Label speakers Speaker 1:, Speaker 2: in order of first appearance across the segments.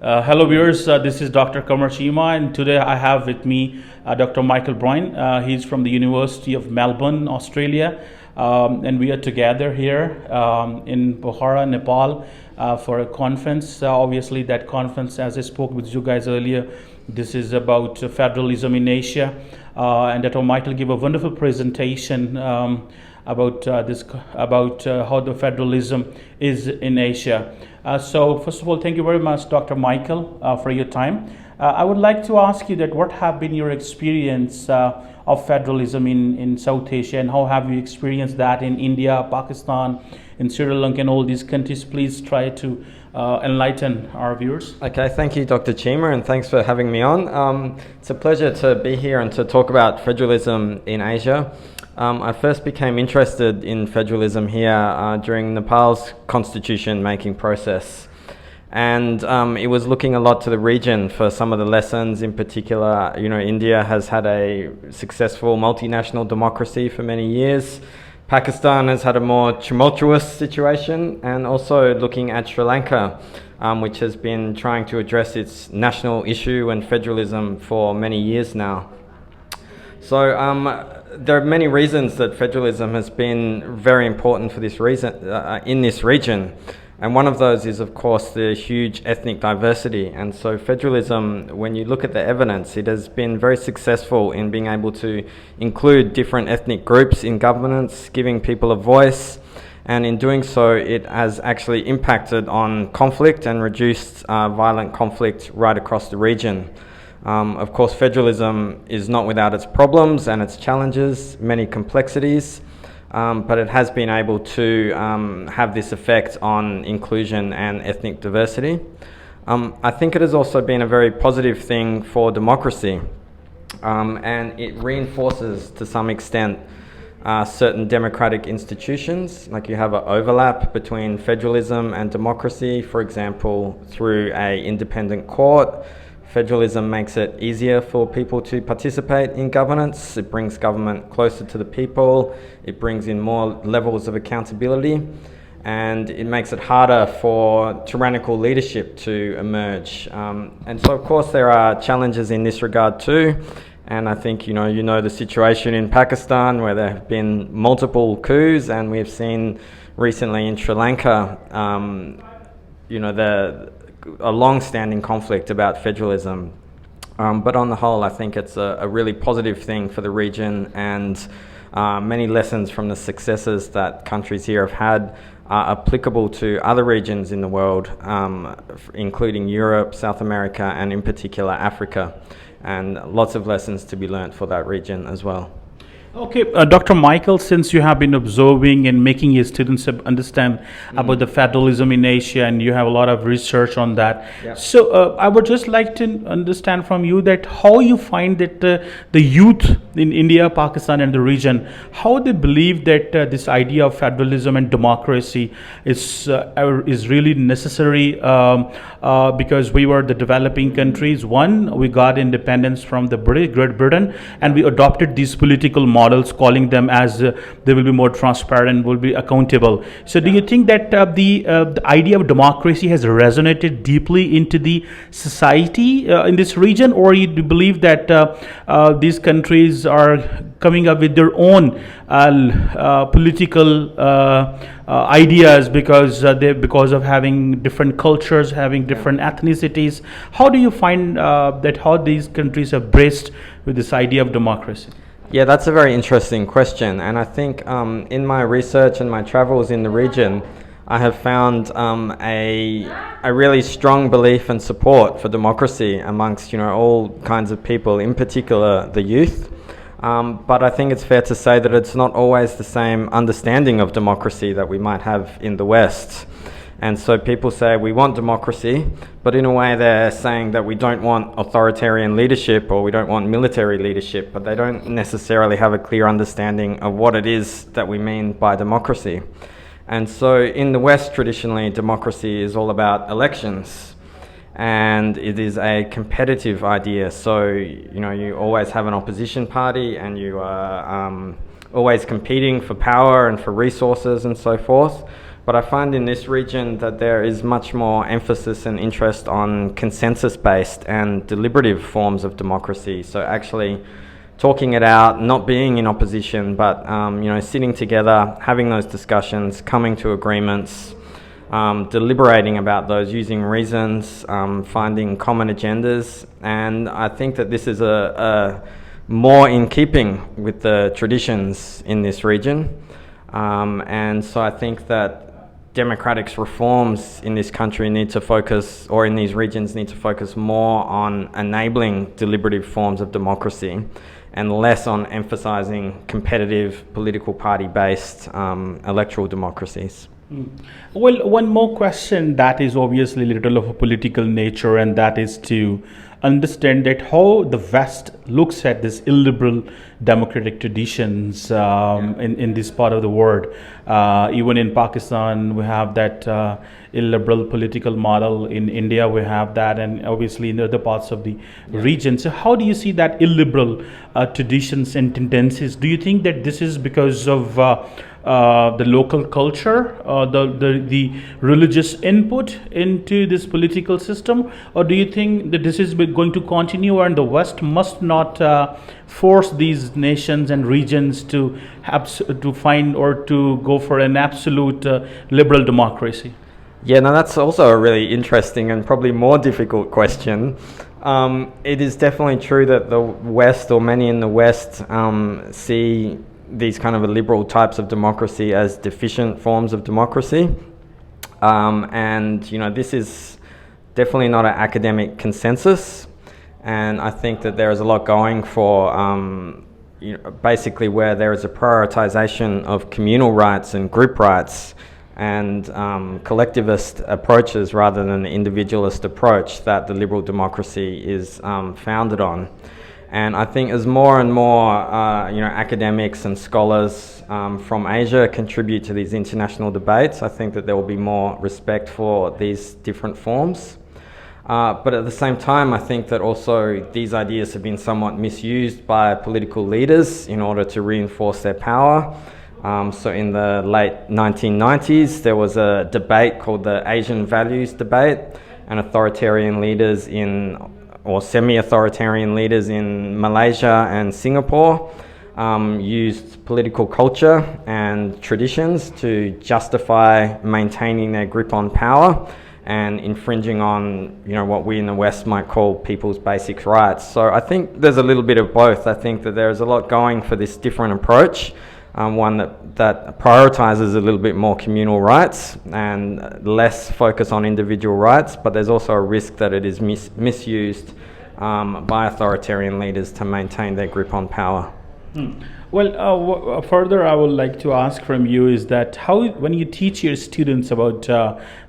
Speaker 1: Hello viewers, this is Dr. Qamar Cheema, and today I have with me Dr. Michael Breen. He's from the University of Melbourne, Australia, and we are together here in Bukhara, Nepal for a conference. Obviously that conference, as I spoke with you guys earlier, this is about federalism in Asia, and Dr. Michael gave a wonderful presentation about how the federalism is in Asia. So first of all, thank you very much, Dr. Michael, for your time. I would like to ask you that what have been your experience of federalism in South Asia, and how have you experienced that in India, Pakistan, in Sri Lanka, and all these countries? Please try to enlighten our viewers.
Speaker 2: Okay, thank you, Dr. Cheema, and thanks for having me on. It's a pleasure to be here and to talk about federalism in Asia. I first became interested in federalism here during Nepal's constitution making process, and it was looking a lot to the region for some of the lessons. In particular, India has had a successful multinational democracy for many years. Pakistan has had a more tumultuous situation, and also looking at Sri Lanka, which has been trying to address its national issue and federalism for many years now. So there are many reasons that federalism has been very important for this reason in this region, and one of those is, of course, the huge ethnic diversity. And so federalism, when you look at the evidence, it has been very successful in being able to include different ethnic groups in governance, giving people a voice, and in doing so it has actually impacted on conflict and reduced violent conflict right across the region. Of course, federalism is not without its problems and its challenges, many complexities, but it has been able to have this effect on inclusion and ethnic diversity. I think it has also been a very positive thing for democracy, and it reinforces to some extent certain democratic institutions. Like, you have an overlap between federalism and democracy, for example, through an independent court. Federalism makes it easier for people to participate in governance. It brings government closer to the people. It brings in more levels of accountability, and it makes it harder for tyrannical leadership to emerge. And so, of course, there are challenges in this regard too. And I think you know the situation in Pakistan, where there have been multiple coups, and we've seen recently in Sri Lanka, a long-standing conflict about federalism. But on the whole, I think it's a really positive thing for the region, and many lessons from the successes that countries here have had are applicable to other regions in the world, including Europe, South America, and in particular Africa, and lots of lessons to be learnt for that region as well.
Speaker 1: Okay, Dr. Michael, since you have been observing and making your students understand about the federalism in Asia, and you have a lot of research on that, so I would just like to understand from you that how you find that the youth in India, Pakistan, and the region, how they believe that this idea of federalism and democracy is really necessary, because we were the developing countries. One, we got independence from the Great Britain, and we adopted these political models, calling them as they will be more transparent, will be accountable. So do you think that the idea of democracy has resonated deeply into the society in this region, or you do believe that these countries are coming up with their own political ideas because of having different cultures, having different ethnicities? How do you find that how these countries have braced with this idea of democracy?
Speaker 2: Yeah, that's a very interesting question, and I think in my research and my travels in the region, I have found a really strong belief and support for democracy amongst all kinds of people, in particular the youth. But I think it's fair to say that it's not always the same understanding of democracy that we might have in the West. And so people say we want democracy, but in a way they're saying that we don't want authoritarian leadership or we don't want military leadership, but they don't necessarily have a clear understanding of what it is that we mean by democracy. And so in the West, traditionally, democracy is all about elections, and it is a competitive idea. So, you always have an opposition party, and you are always competing for power and for resources and so forth. But I find in this region that there is much more emphasis and interest on consensus-based and deliberative forms of democracy. So actually talking it out, not being in opposition, but sitting together, having those discussions, coming to agreements, deliberating about those, using reasons, finding common agendas. And I think that this is a more in keeping with the traditions in this region. And so I think that democratic reforms in this country need to focus, or in these regions need to focus more on enabling deliberative forms of democracy and less on emphasising competitive political party-based electoral democracies.
Speaker 1: Well, one more question that is obviously a little of a political nature, and that is to understand that how the West looks at this illiberal democratic traditions in this part of the world. Even in Pakistan, we have that illiberal political model. In India, we have that, and obviously in other parts of the region. So how do you see that illiberal traditions and tendencies? Do you think that this is because of the local culture, the religious input into this political system, or do you think that this is going to continue and the West must not force these nations and regions to find or to go for an absolute liberal democracy?
Speaker 2: Yeah, no, that's also a really interesting and probably more difficult question. It is definitely true that the West, or many in the West, see these kind of liberal types of democracy as deficient forms of democracy. And, this is definitely not an academic consensus. And I think that there is a lot going for, basically where there is a prioritization of communal rights and group rights and collectivist approaches rather than the individualist approach that the liberal democracy is founded on. And I think as more and more, academics and scholars from Asia contribute to these international debates, I think that there will be more respect for these different forms. But at the same time, I think that also these ideas have been somewhat misused by political leaders in order to reinforce their power. So in the late 1990s, there was a debate called the Asian Values Debate, and authoritarian leaders or semi-authoritarian leaders in Malaysia and Singapore used political culture and traditions to justify maintaining their grip on power and infringing on, what we in the West might call people's basic rights. So I think there's a little bit of both. I think that there's a lot going for this different approach, one that prioritizes a little bit more communal rights and less focus on individual rights, but there's also a risk that it is misused by authoritarian leaders to maintain their grip on power.
Speaker 1: Well, further I would like to ask from you is that how, when you teach your students about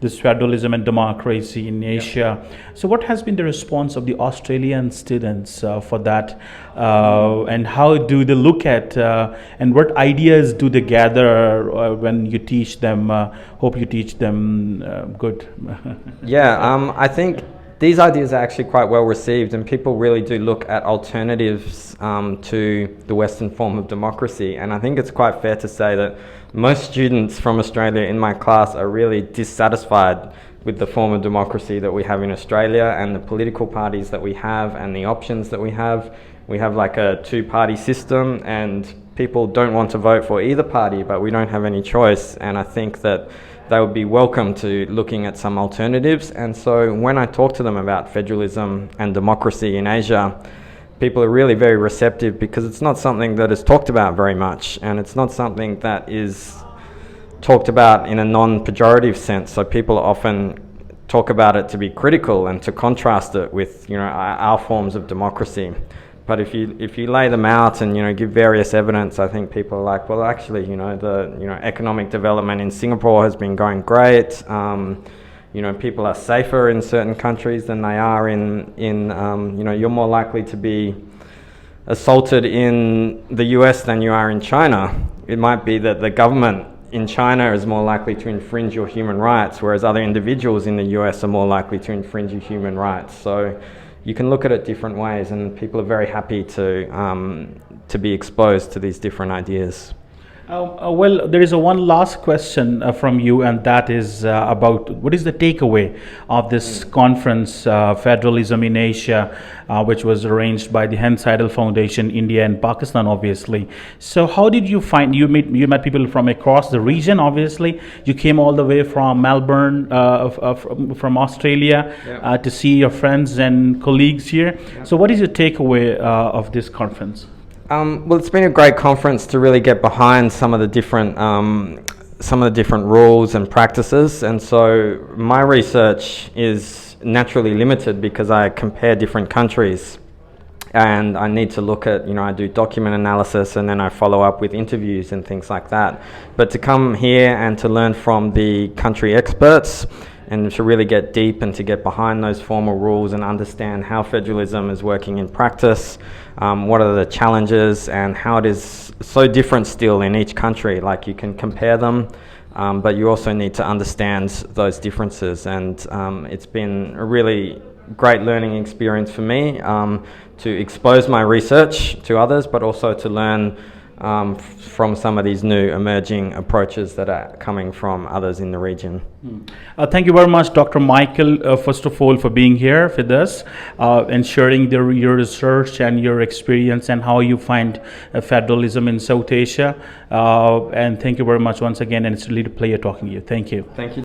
Speaker 1: this federalism and democracy in Asia, so what has been the response of the Australian students for that, and how do they look at and what ideas do they gather when you teach them? Hope you teach them good.
Speaker 2: I think these ideas are actually quite well received, and people really do look at alternatives to the Western form of democracy. And I think it's quite fair to say that most students from Australia in my class are really dissatisfied with the form of democracy that we have in Australia and the political parties that we have and the options that we have. We have like a two-party system, and people don't want to vote for either party, but we don't have any choice. And I think that they would be welcome to looking at some alternatives. And so when I talk to them about federalism and democracy in Asia, people are really very receptive, because it's not something that is talked about very much, and it's not something that is talked about in a non-pejorative sense. So people often talk about it to be critical and to contrast it with, our forms of democracy. But if you lay them out and give various evidence, I think people are like, well, actually, the economic development in Singapore has been going great. People are safer in certain countries than they are in you're more likely to be assaulted in the US than you are in China. It might be that the government in China is more likely to infringe your human rights, whereas other individuals in the US are more likely to infringe your human rights. So you can look at it different ways, and people are very happy to be exposed to these different ideas.
Speaker 1: Well, there is a one last question from you, and that is about what is the takeaway of this conference, Federalism in Asia, which was arranged by the Hans Seidel Foundation, India and Pakistan, obviously. So, how did you find you met people from across the region? Obviously, you came all the way from Melbourne, from Australia, to see your friends and colleagues here. So, what is your takeaway of this conference?
Speaker 2: Well, it's been a great conference to really get behind some of the different rules and practices, and so my research is naturally limited because I compare different countries, and I need to look at, I do document analysis and then I follow up with interviews and things like that. But to come here and to learn from the country experts and to really get deep and to get behind those formal rules and understand how federalism is working in practice, what are the challenges and how it is so different still in each country. Like, you can compare them, but you also need to understand those differences, and it's been a really great learning experience for me to expose my research to others, but also to learn from some of these new emerging approaches that are coming from others in the region.
Speaker 1: Thank you very much, Dr. Michael, first of all, for being here with us and sharing your research and your experience and how you find federalism in South Asia. And thank you very much once again, and it's really a pleasure talking to you. Thank you.
Speaker 2: Thank you.